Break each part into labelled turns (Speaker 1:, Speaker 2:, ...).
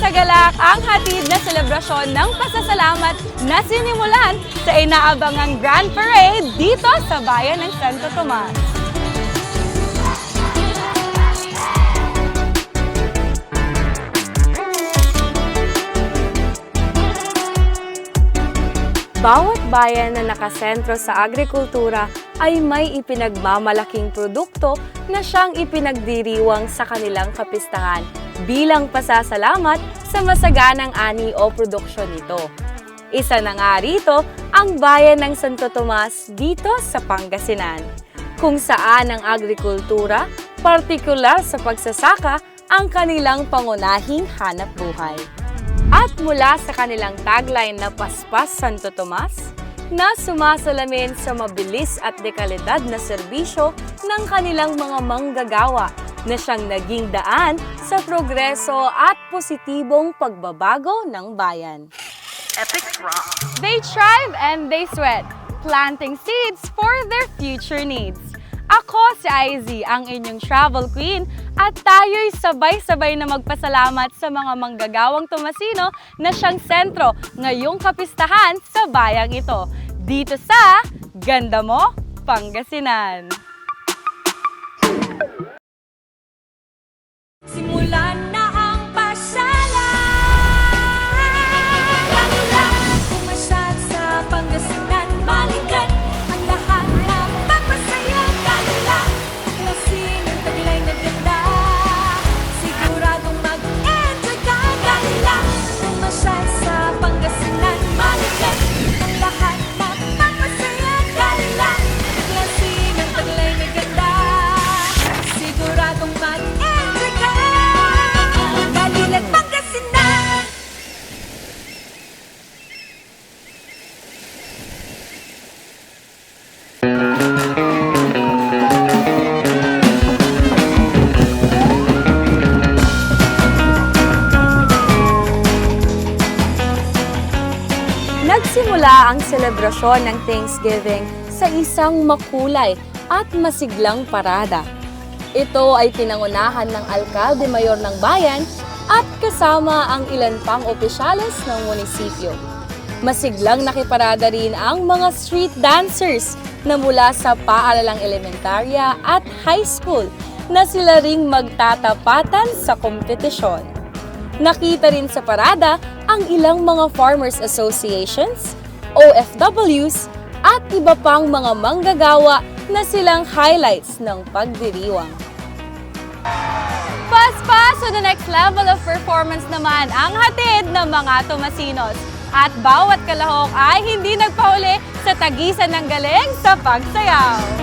Speaker 1: Masagalak ang hatid na selebrasyon ng pasasalamat na sinimulan sa inaabangang Grand Parade dito sa bayan ng Santo Tomas. Bawat bayan na nakasentro sa agrikultura ay may ipinagmamalaking produkto na siyang ipinagdiriwang sa kanilang kapistahan bilang pasasalamat sa masaganang ani o produksyon nito. Isa na nga rito ang bayan ng Santo Tomas dito sa Pangasinan, kung saan ang agrikultura, partikular sa pagsasaka, ang kanilang pangunahing hanap buhay. At mula sa kanilang tagline na Paspas Santo Tomas, na sumasalamin sa mabilis at dekalidad na serbisyo ng kanilang mga manggagawa na siyang naging daan sa progreso at positibong pagbabago ng bayan.
Speaker 2: Epic rock.
Speaker 1: They thrive and they sweat, planting seeds for their future needs. Ako si Izzy, ang inyong travel queen, at tayo'y sabay-sabay na magpasalamat sa mga manggagawang Tomasino na siyang sentro ngayong kapistahan sa bayang ito, dito sa Ganda Mo, Pangasinan. Simulan na ang pasalamat, pumasyat sa Pangasinan, balikan ang lahat na papasaya kanila. Klasin ang taglay na ganda, siguradong mag-enjoy ka kanila. Pumasyat sa Pangasinan, balikan ang lahat na papasaya kanila. Klasin ang taglay na ganda, siguradong mag-enjoy ka. Balikan Pangasinan! Nagsimula ang selebrasyon ng Thanksgiving sa isang makulay at masiglang parada. Ito ay pinangunahan ng alkalde mayor ng bayan at kasama ang ilan pang opisyales ng munisipyo. Masiglang nakiparada rin ang mga street dancers na mula sa paaralang elementarya at high school na sila ring magtatapatan sa kompetisyon. Nakita rin sa parada ang ilang mga farmers associations, OFWs, at iba pang mga manggagawa na silang highlights ng pagdiriwang. Paspas to the next level of performance naman ang hatid ng mga Tomasinos. At bawat kalahok ay hindi nagpahuli sa tagisan ng galing sa pagsayaw.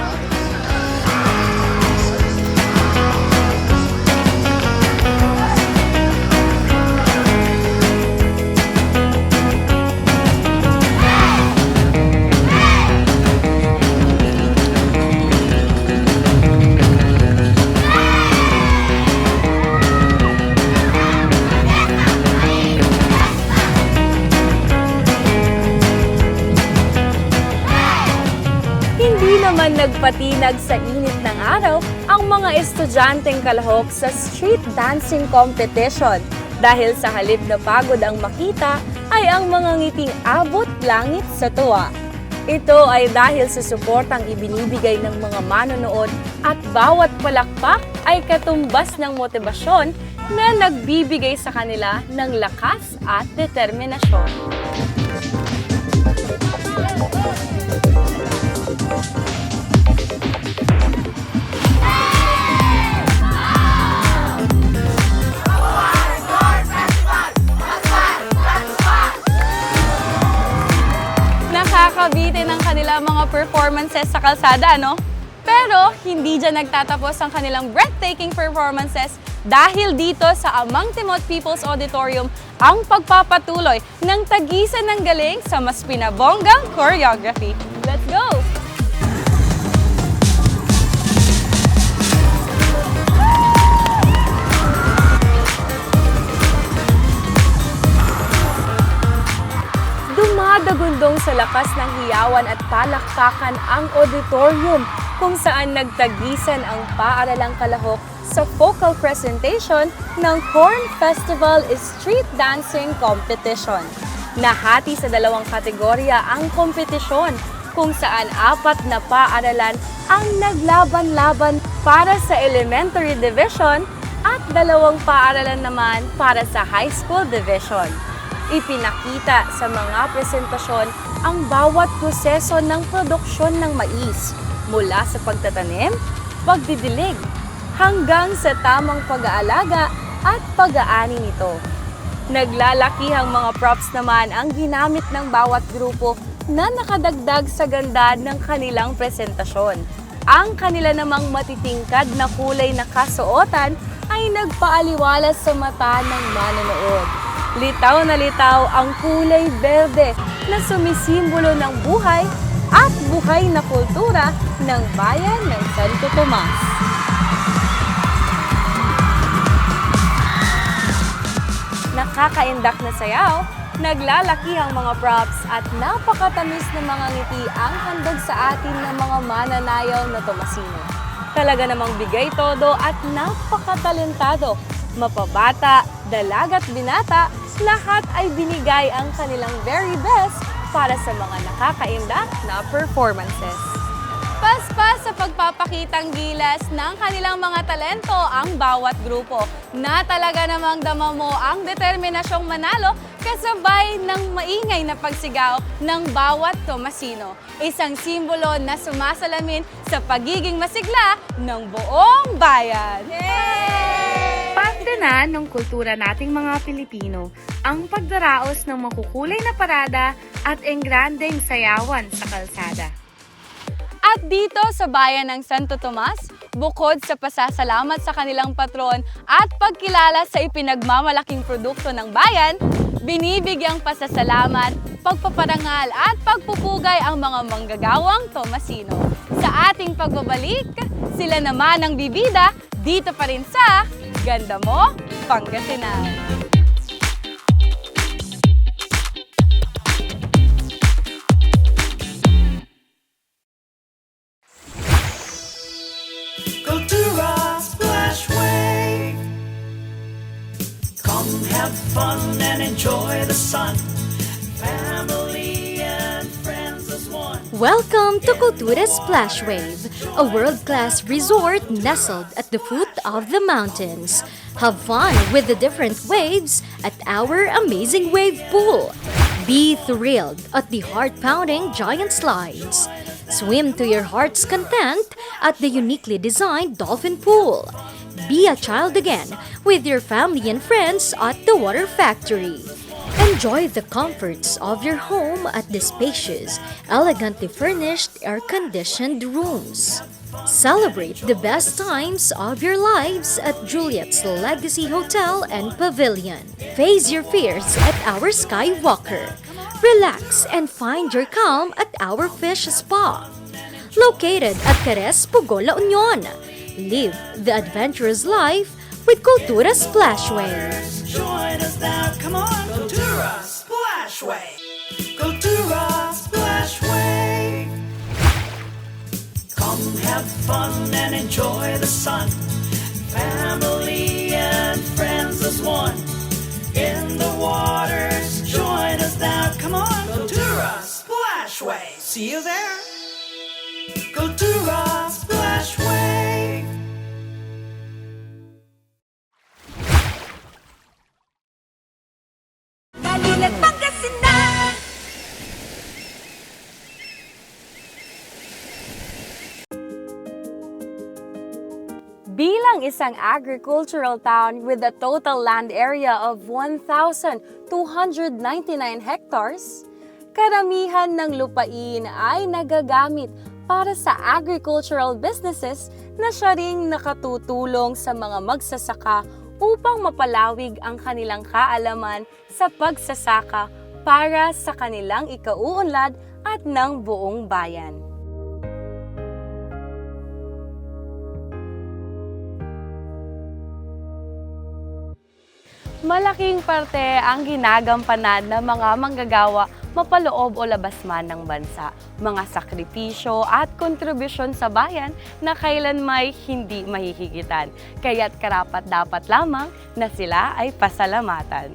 Speaker 1: Naman nagpatinag sa init ng araw ang mga estudyanteng kalahok sa street dancing competition dahil sa halip na pagod ang makita ay ang mga ngiting abot langit sa tuwa. Ito ay dahil sa suportang ibinibigay ng mga manonood at bawat palakpak ay katumbas ng motibasyon na nagbibigay sa kanila ng lakas at determinasyon. Nakakabitin ang kanilang mga performances sa kalsada, no? Pero hindi dyan nagtatapos ang kanilang breathtaking performances dahil dito sa Amang Timot People's Auditorium ang pagpapatuloy ng tagisan ng galing sa mas pinabonggang choreography. Let's go! Dumadagundong sa lakas ng hiyawan at palakpakan ang auditorium kung saan nagtagisan ang paaralang Kalahok sa focal presentation ng Corn Festival Street Dancing Competition. Nahati sa dalawang kategorya ang kompetisyon kung saan 4 na paaralan ang naglaban-laban para sa elementary division at 2 paaralan naman para sa high school division. Ipinakita sa mga presentasyon ang bawat proseso ng produksyon ng mais mula sa pagtatanim, pagdidilig, hanggang sa tamang pag-aalaga at pag-aani nito. Naglalakihang mga props naman ang ginamit ng bawat grupo na nakadagdag sa ganda ng kanilang presentasyon. Ang kanila namang matitingkad na kulay na kasuotan ay nagpaaliwalas sa mata ng manonood. Litaw na litaw ang kulay berde na sumisimbolo ng buhay at buhay na kultura ng bayan ng Santo Tomas. Nakakaindak na sayaw, naglalakihang mga props at napakatamis na mga ngiti ang handog sa atin ng mga mananayaw na Tomasino. Talaga namang bigay todo at napakatalentado. Mapabata, dalagat binata, lahat ay binigay ang kanilang very best para sa mga nakakaindak na performances. Paspas sa pagpapakitang gilas ng kanilang mga talento ang bawat grupo na talaga namang dama mo ang determinasyong manalo kasabay ng maingay na pagsigaw ng bawat Tomasino. Isang simbolo na sumasalamin sa pagiging masigla ng buong bayan. Yay!
Speaker 2: Parte na ng kultura nating mga Pilipino ang pagdaraos ng makukulay na parada at engrandeng sayawan sa kalsada.
Speaker 1: At dito sa bayan ng Santo Tomas, bukod sa pasasalamat sa kanilang patron at pagkilala sa ipinagmamalaking produkto ng bayan, binibigyang pasasalamat, pagpaparangal at pagpupugay ang mga manggagawang Tomasino. Sa ating pagbabalik, sila naman ang bibida dito pa rin sa Ganda Mo, Pangasinan.
Speaker 3: Have fun and enjoy the sun. Family and friends as one.
Speaker 4: Welcome to Cultura Splash Wave, a world-class resort nestled at the foot of the mountains. Have fun with the different waves at our amazing wave pool. Be thrilled at the heart-pounding giant slides. Swim to your heart's content at the uniquely designed dolphin pool. Be a child again with your family and friends at the Water Factory. Enjoy the comforts of your home at the spacious, elegantly furnished, air-conditioned rooms. Celebrate the best times of your lives at Juliet's Legacy Hotel and Pavilion. Face your fears at our Skywalker. Relax and find your calm at our Fish Spa. Located at Cares, Pugo, La Union. Live the adventurous life with Cultura Splashway.
Speaker 3: Join us now, come on, Cultura Splashway. Cultura Splashway. Come have fun and enjoy the sun. Family and friends as one. In the waters, join us now, come on, Cultura Splashway. See you there. Cultura Splashway.
Speaker 1: Bilang isang agricultural town with a total land area of 1,299 hectares, karamihan ng lupain ay nagagamit para sa agricultural businesses na siya ring nakatutulong sa mga magsasaka upang mapalawig ang kanilang kaalaman sa pagsasaka para sa kanilang ikauunlad at ng buong bayan. Malaking parte ang ginagampanan ng mga manggagawa mapaloob o labas man ng bansa. Mga sakripisyo at kontribusyon sa bayan na kailanmay hindi mahihigitan. Kaya't karapat-dapat lamang na sila ay pasalamatan.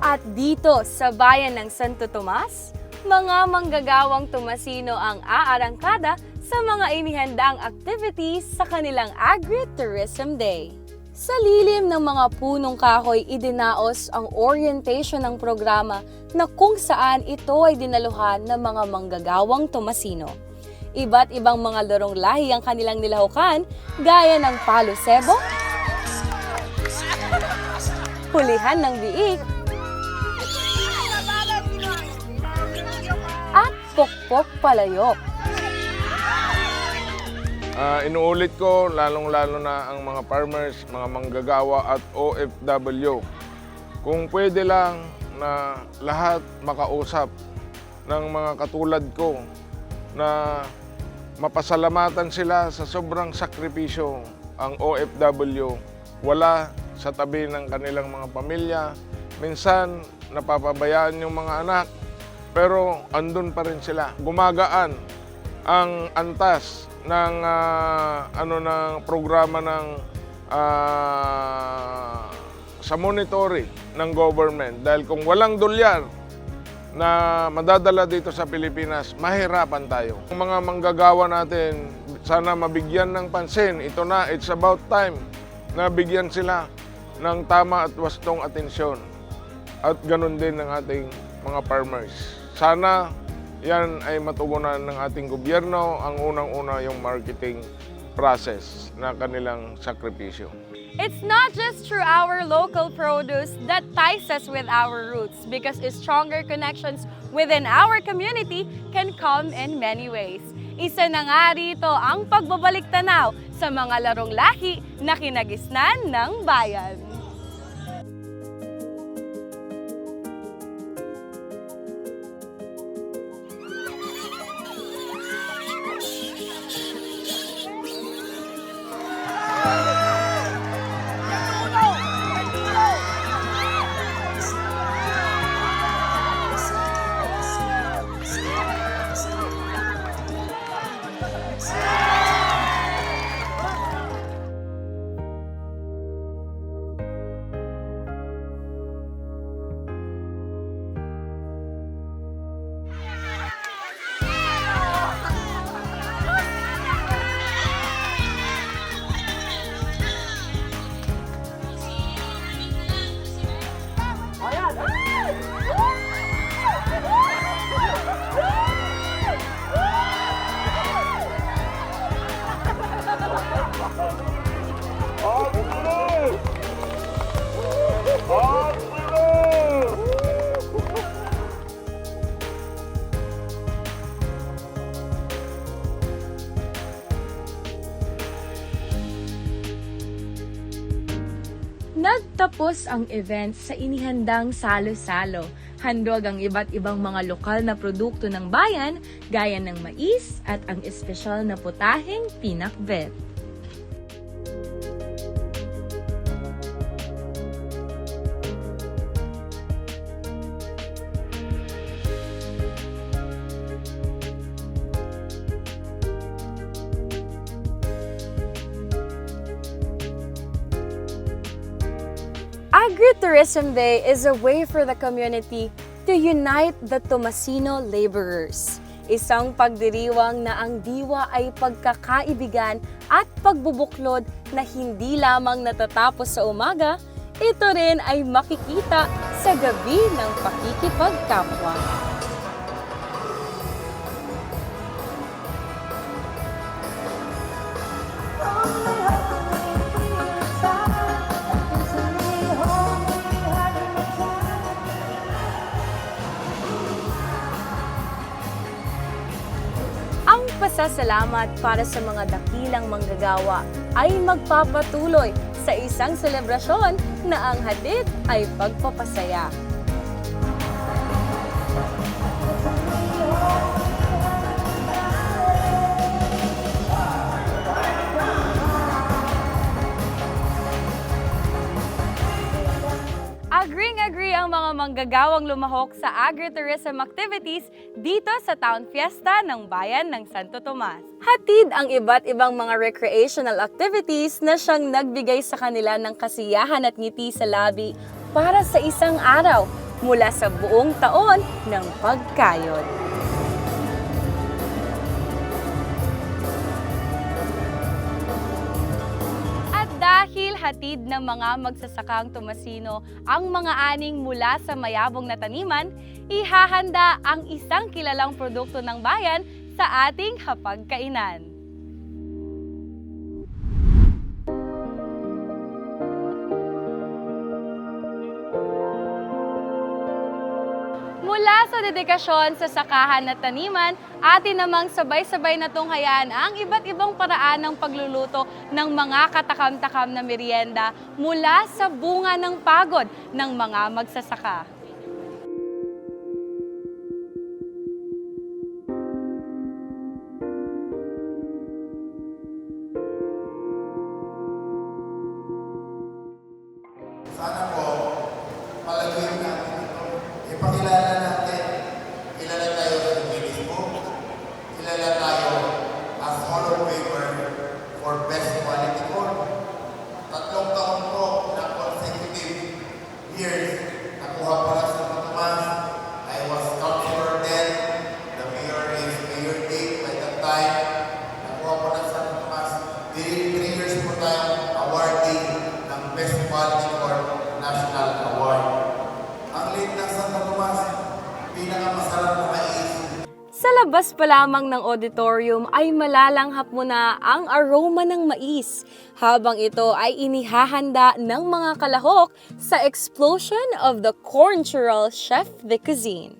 Speaker 1: At dito sa bayan ng Santo Tomas, mga manggagawang Tomasino ang aarangkada sa mga inihandang activities sa kanilang Agri-Tourism Day. Sa lilim ng mga punong kahoy, idinaos ang orientation ng programa na kung saan ito ay dinaluhan ng mga manggagawang Tomasino. Iba't ibang mga larong lahi ang kanilang nilahukan, gaya ng palo sebo, hulihan ng biik, at pokpok palayok.
Speaker 5: Inuulit ko, lalong-lalo na ang mga farmers, mga manggagawa at OFW. Kung pwede lang na lahat makausap ng mga katulad ko na mapasalamatan sila sa sobrang sakripisyo ang OFW. Wala sa tabi ng kanilang mga pamilya. Minsan, napapabayaan yung mga anak. Pero andun pa rin sila. Gumagaan ang antas ng ng programa ng sa monitoring ng government, dahil kung walang dolyar na madadala dito sa Pilipinas, mahirapan tayo. Ang mga manggagawa natin, sana mabigyan ng pansin. Ito na, it's about time na bigyan sila ng tama at wastong atensyon. At ganun din ng ating mga farmers. Sana yan ay matugunan ng ating gobyerno. Ang unang-una yung marketing process na kanilang sakripisyo.
Speaker 1: It's not just through our local produce that ties us with our roots, because stronger connections within our community can come in many ways. Isa na nga rito ang pagbabalik tanaw sa mga larong lahi na kinagisnan ng bayan. Nagtapos ang event sa inihandang salo-salo. Handog ang iba't ibang mga lokal na produkto ng bayan, gaya ng mais at ang espesyal na putaheng pinakbet. Agri-Tourism Day is a way for the community to unite the Tomasino laborers. Isang pagdiriwang na ang diwa ay pagkakaibigan at pagbubuklod na hindi lamang natatapos sa umaga, ito rin ay makikita sa gabi ng pakikipagkapwa. Pasasalamat para sa mga dakilang manggagawa ay magpapatuloy sa isang selebrasyon na ang hatid ay pagpapasaya. Agreeing-agree ang mga manggagawang lumahok sa agritourism activities dito sa Town Fiesta ng Bayan ng Santo Tomas. Hatid ang iba't ibang mga recreational activities na siyang nagbigay sa kanila ng kasiyahan at ngiti sa labi para sa isang araw mula sa buong taon ng pagkayod. Dahil hatid ng mga magsasakang Tomasino ang mga aning mula sa mayabong na taniman, ihahanda ang isang kilalang produkto ng bayan sa ating hapagkainan. Mula sa dedikasyon sa sakahan at taniman, atin namang sabay-sabay na tunghayaan ang iba't ibang paraan ng pagluluto ng mga katakam-takam na merienda mula sa bunga ng pagod ng mga magsasaka.
Speaker 6: Sana po, palaguin natin ito. Ipakilala natin. Kilala tayo sa Facebook. Kilala tayo as Hall of Famer for Best Quality Corn. 3 taon po na consecutive years nakuha po lang sa Tomas. I was councilor then. The mayor is Mayor Dave by that time. Nakuha po lang sa Tomas. 3 years po tayo awarding ng Best Quality Corn National Award. Ang late ng Santo Tomas, pinakamasarap na mais.
Speaker 1: Sa labas pa lamang ng auditorium ay malalanghap mo na ang aroma ng mais habang ito ay inihahanda ng mga kalahok sa explosion of the Corntural Chef de Cuisine,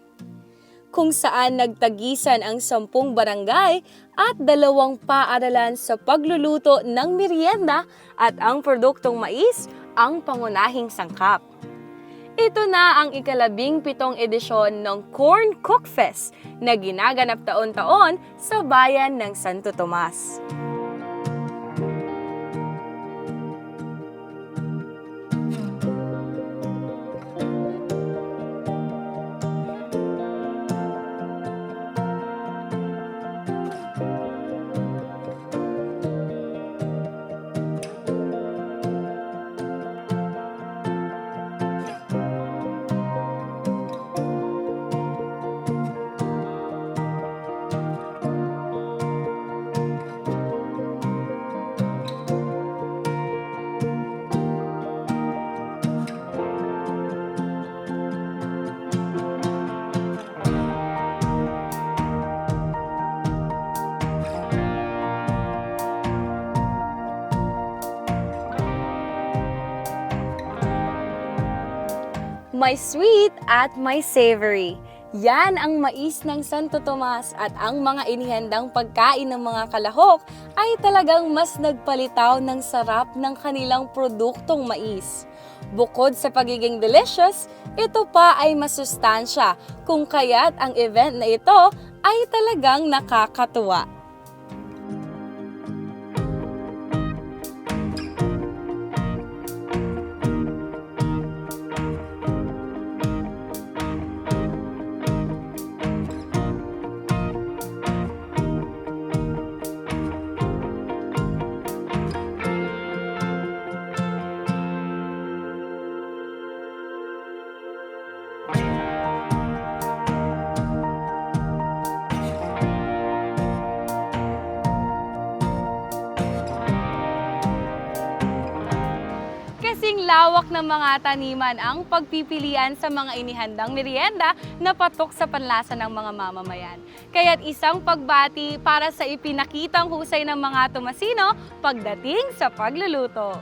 Speaker 1: kung saan nagtagisan ang 10 barangay at 2 paaralan sa pagluluto ng merienda at ang produktong mais ang pangunahing sangkap. Ito na ang ika-17 edisyon ng Corn Cook Fest na ginaganap taon-taon sa bayan ng Santo Tomas. May sweet at may savory. Yan ang mais ng Santo Tomas at ang mga inihandang pagkain ng mga kalahok ay talagang mas nagpalitaw ng sarap ng kanilang produktong mais. Bukod sa pagiging delicious, ito pa ay masustansya kung kaya't ang event na ito ay talagang nakakatuwa. Kasing lawak ng mga taniman ang pagpipilian sa mga inihandang merienda na patok sa panlasa ng mga mamamayan. Kaya't isang pagbati para sa ipinakitang husay ng mga Tomasino pagdating sa pagluluto.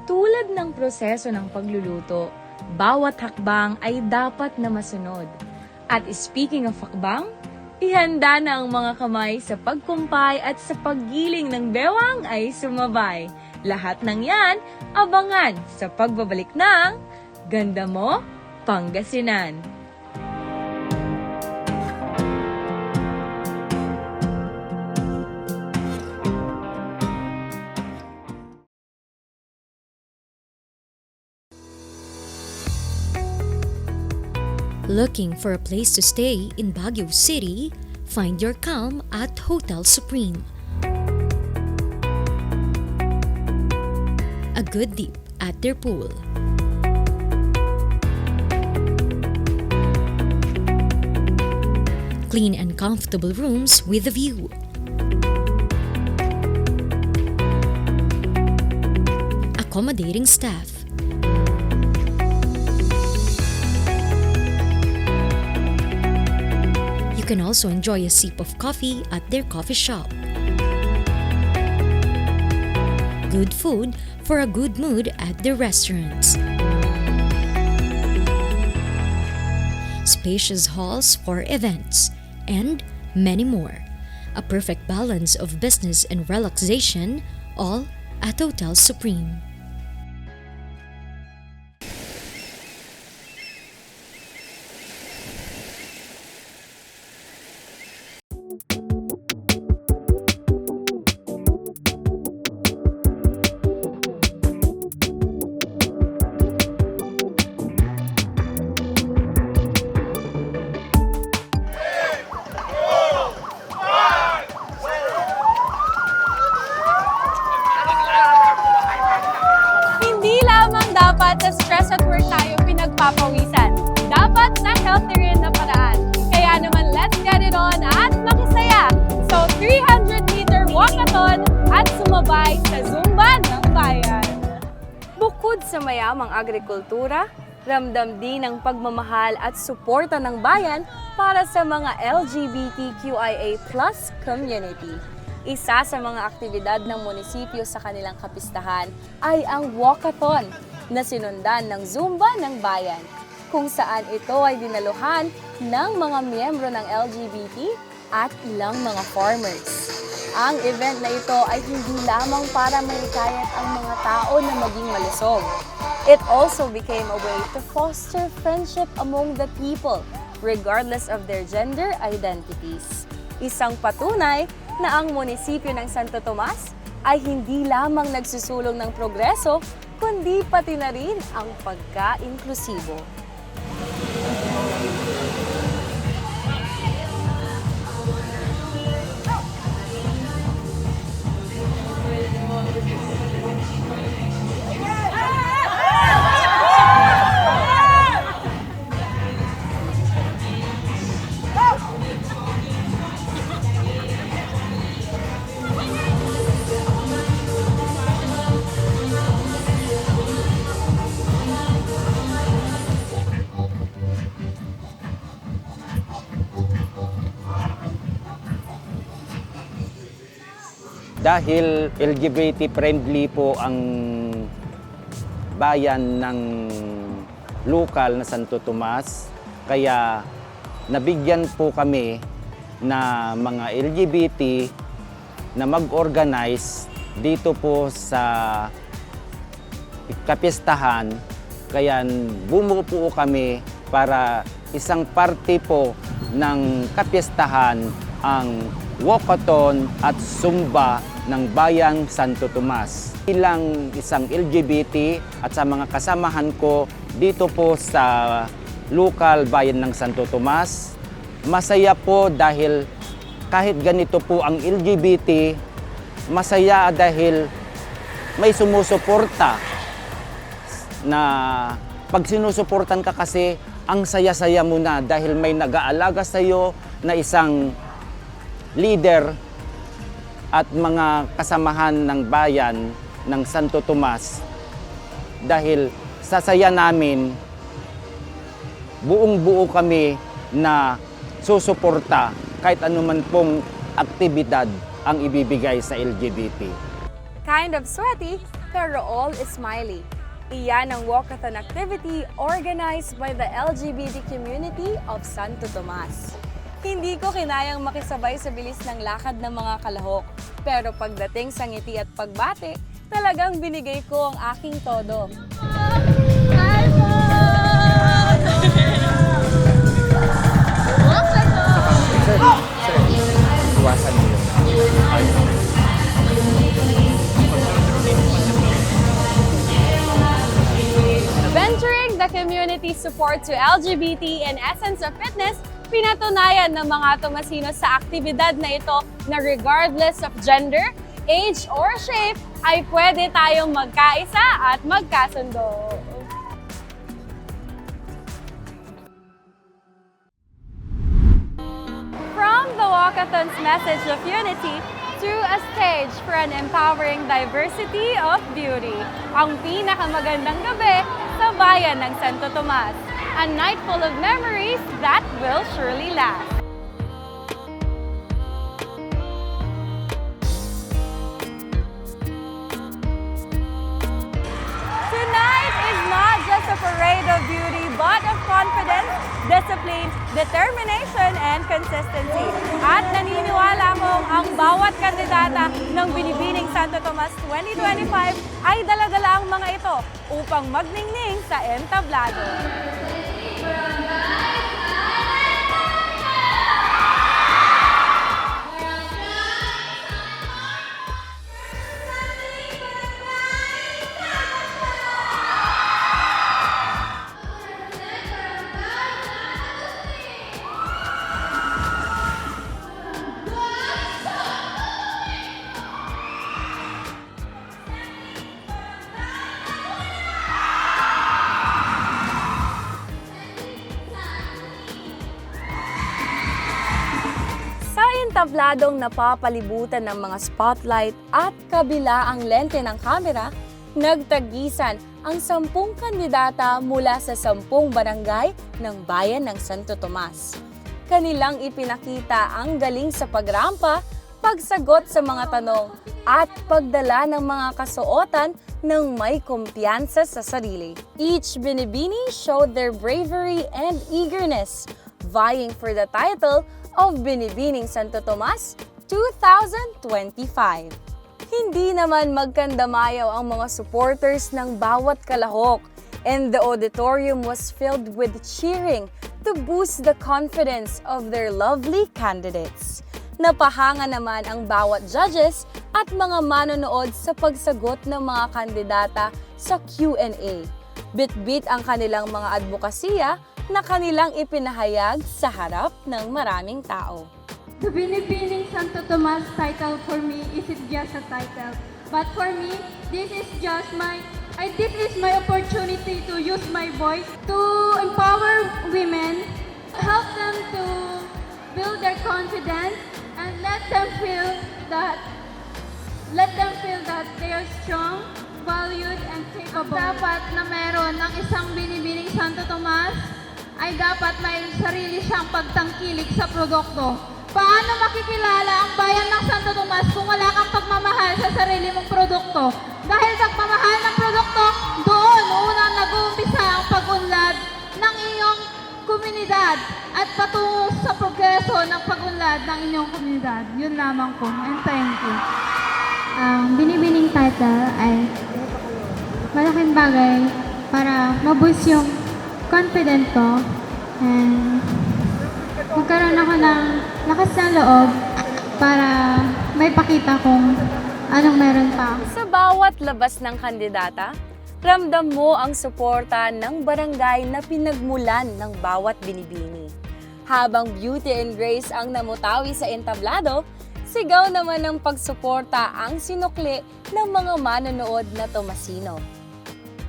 Speaker 1: Tulad ng proseso ng pagluluto, bawat hakbang ay dapat na masunod. At speaking of hakbang, ihanda na ang mga kamay sa pagkumpay at sa paggiling ng bewang ay sumabay. Lahat ng yan, abangan sa pagbabalik ng Ganda Mo, Pangasinan.
Speaker 4: Looking for a place to stay in Baguio City? Find your calm at Hotel Supreme. A good dip at their pool. Clean and comfortable rooms with a view. Accommodating staff. You can also enjoy a sip of coffee at their coffee shop. Good food for a good mood at their restaurants. Spacious halls for events, and many more. A perfect balance of business and relaxation, all at Hotel Supreme.
Speaker 1: Hindi lamang dapat sa stress at work tayo pinagpapawisan. Dapat sa healthy rin na paraan. Kaya naman, let's get it on at makisaya. So, 300-meter walkathon at sumabay sa Zumba ng Bayan. Bukod sa mayamang agrikultura, ramdam din ang pagmamahal at suporta ng bayan para sa mga LGBTQIA+ community. Isa sa mga aktibidad ng munisipyo sa kanilang kapistahan ay ang walkathon na sinundan ng Zumba ng Bayan, kung saan ito ay dinaluhan ng mga miyembro ng LGBT at ilang mga farmers. Ang event na ito ay hindi lamang para mahikayat ang mga tao na maging malusog. It also became a way to foster friendship among the people, regardless of their gender identities. Isang patunay na ang munisipyo ng Santo Tomas ay hindi lamang nagsusulong ng progreso, kundi pati na rin ang pagka-inklusibo.
Speaker 7: Dahil LGBT friendly po ang bayan ng lokal na Santo Tomas, kaya nabigyan po kami na mga LGBT na mag-organize dito po sa kapistahan. Kaya bumuo po kami para isang parte po ng kapistahan ang walkathon at Zumba ng Bayang Santo Tomas. Bilang isang LGBT at sa mga kasamahan ko dito po sa lokal bayan ng Santo Tomas, masaya po dahil kahit ganito po ang LGBT, masaya dahil may sumusuporta na pag sinusuportan ka kasi ang saya-saya mo na dahil may nag-aalaga sa iyo na isang leader at mga kasamahan ng bayan ng Santo Tomas. Dahil sa saya namin, buong-buo kami na susuporta kahit anuman pong aktibidad ang ibibigay sa LGBT.
Speaker 1: Kind of sweaty, pero all is smiley. Iyan ang walkathon activity organized by the LGBT community of Santo Tomas. Hindi ko kinayang makisabay sa bilis ng lakad ng mga kalahok. Pero pagdating sa ngiti at pagbate, talagang binigay ko ang aking todo.
Speaker 7: Iwasan mo yun.
Speaker 1: Venturing the community community support to LGBT and Essence of Fitness, pinatunayan ng mga Tomasino sa aktibidad na ito na regardless of gender, age, or shape, ay pwede tayong magkaisa at magkasundo. From the Walkathon's message of unity to a stage for an empowering diversity of beauty, ang pinakamagandang gabi sa bayan ng Santo Tomas. A night full of memories that will surely last. Tonight is not just a parade of beauty, but of confidence, discipline, determination, and consistency. At naniniwala akong ang bawat kandidata ng Binibining Santo Tomas 2025 ay dala-dala ang mga ito upang magningning sa entablado. Tabladong napapalibutan ng mga spotlight at kabila ang lente ng kamera, nagtagisan ang 10 kandidata mula sa 10 barangay ng bayan ng Santo Tomas. Kanilang ipinakita ang galing sa pagrampa, pagsagot sa mga tanong, at pagdala ng mga kasuotan ng may kumpiyansa sa sarili. Each Binibini showed their bravery and eagerness, vying for the title of Binibining Santo Tomas 2025. Hindi naman magkandamayaw ang mga supporters ng bawat kalahok, and the auditorium was filled with cheering to boost the confidence of their lovely candidates. Napahanga naman ang bawat judges at mga manonood sa pagsagot ng mga kandidata sa Q&A. Bit-bit ang kanilang mga advokasya na kanilang ipinahayag sa harap ng maraming tao.
Speaker 8: The Binibining Santo Tomas title for me isn't just a title, but for me, this is my opportunity to use my voice to empower women, help them to build their confidence, and let them feel that they are strong, valued, and capable. Dapat na meron ng isang Binibining Santo Tomas ay dapat may sarili siyang pagtangkilik sa produkto. Paano makikilala ang bayan ng Santo Tomas kung wala kang pagmamahal sa sarili mong produkto? Dahil pagmamahal ng produkto, doon unang nag-uumpisa ang pag-unlad ng iyong komunidad at patungo sa progreso ng pag-unlad ng inyong komunidad. Yun lamang po, and thank you.
Speaker 9: Ang binibining title ay malaking bagay para ma-boost yung confident ko and magkaroon ako ng lakas ng loob para may pakita kung anong meron pa.
Speaker 1: Sa bawat labas ng kandidata, ramdam mo ang suporta ng barangay na pinagmulan ng bawat binibini. Habang beauty and grace ang namutawi sa entablado, sigaw naman ng pagsuporta ang sinukli ng mga manonood na Tomasino.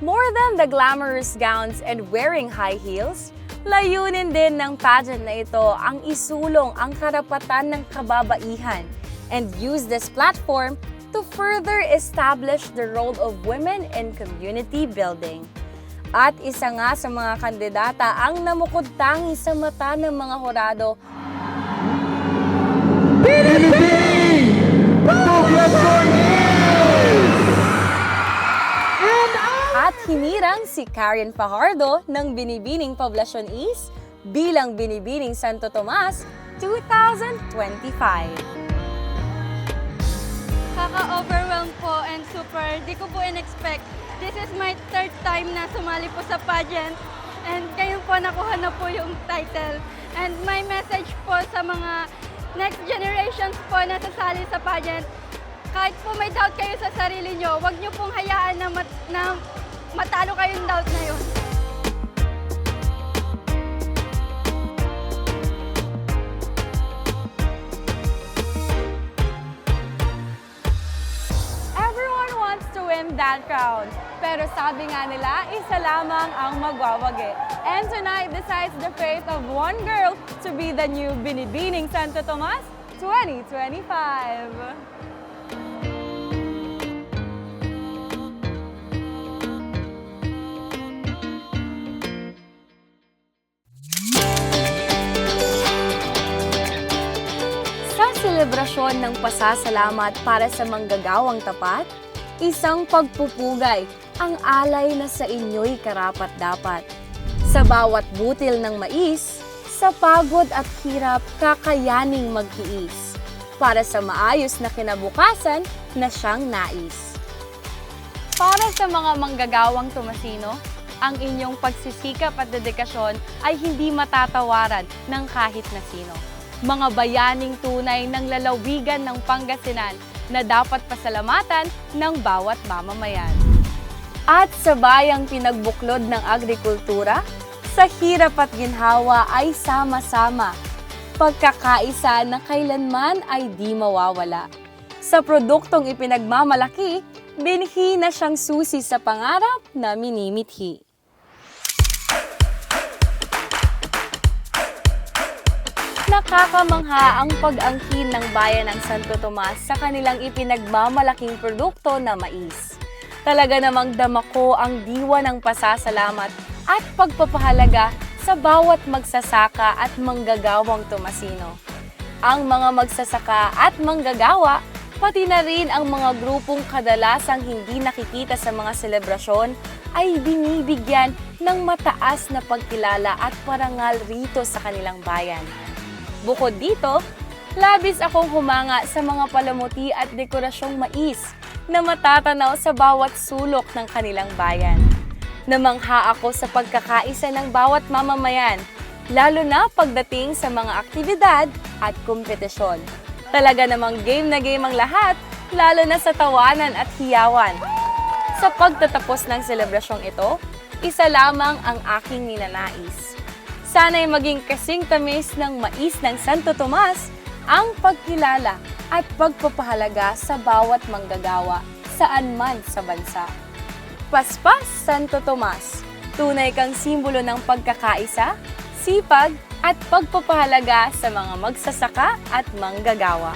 Speaker 1: More than the glamorous gowns and wearing high heels, layunin din ng pageant na ito ang isulong ang karapatan ng kababaihan and use this platform to further establish the role of women in community building. At isa nga sa mga kandidata ang namukod tangi sa mata ng mga hurado. At hinirang si Karen Fajardo ng Binibining Poblacion East bilang Binibining Santo Tomas 2025.
Speaker 8: Kaka-overwhelmed po and super, di ko po in-expect. This is my 3rd time na sumali po sa pageant and ngayon po nakuha na po yung title. And my message po sa mga next generations po na sasali sa pageant, kahit po may doubt kayo sa sarili nyo, huwag nyo pong hayaan na matalo kayong doubt na yun.
Speaker 1: that crown. Pero sabi nga nila, isa lamang ang magwawagi. And tonight decides the fate of one girl to be the new Binibining Santo Tomas 2025. Sa selebrasyon ng pasasalamat para sa manggagawang tapat, isang pagpupugay ang alay na sa inyo'y karapat-dapat. Sa bawat butil ng mais, sa pagod at hirap kakayaning magtiis para sa maayos na kinabukasan na siyang nais. Para sa mga manggagawang Tomasino, ang inyong pagsisikap at dedikasyon ay hindi matatawaran ng kahit na sino. Mga bayaning tunay ng lalawigan ng Pangasinan na dapat pasalamatan ng bawat mamamayan. At sa bayang pinagbuklod ng agrikultura, sa hirap at ginhawa ay sama-sama. Pagkakaisa na kailanman ay di mawawala. Sa produktong ipinagmamalaki, binhi na siyang susi sa pangarap na minimithi. Nakakamangha ang pag-angkin ng bayan ng Santo Tomas sa kanilang ipinagmamalaking produkto na mais. Talaga namang damako ang diwa ng pasasalamat at pagpapahalaga sa bawat magsasaka at manggagawang Tomasino. Ang mga magsasaka at manggagawa, pati na rin ang mga grupong kadalasang hindi nakikita sa mga selebrasyon ay binibigyan ng mataas na pagkilala at parangal rito sa kanilang bayan. Bukod dito, labis akong humanga sa mga palamuti at dekorasyong mais na matatanaw sa bawat sulok ng kanilang bayan. Namangha ako sa pagkakaisa ng bawat mamamayan, lalo na pagdating sa mga aktibidad at kompetisyon. Talaga namang game na game ang lahat, lalo na sa tawanan at hiyawan. Sa pagtatapos ng selebrasyong ito, isa lamang ang aking ninanais. Sana'y maging kasing tamis ng mais ng Santo Tomas ang pagkilala at pagpapahalaga sa bawat manggagawa saan man sa bansa. Paspas Santo Tomas, tunay kang simbolo ng pagkakaisa, sipag at pagpapahalaga sa mga magsasaka at manggagawa.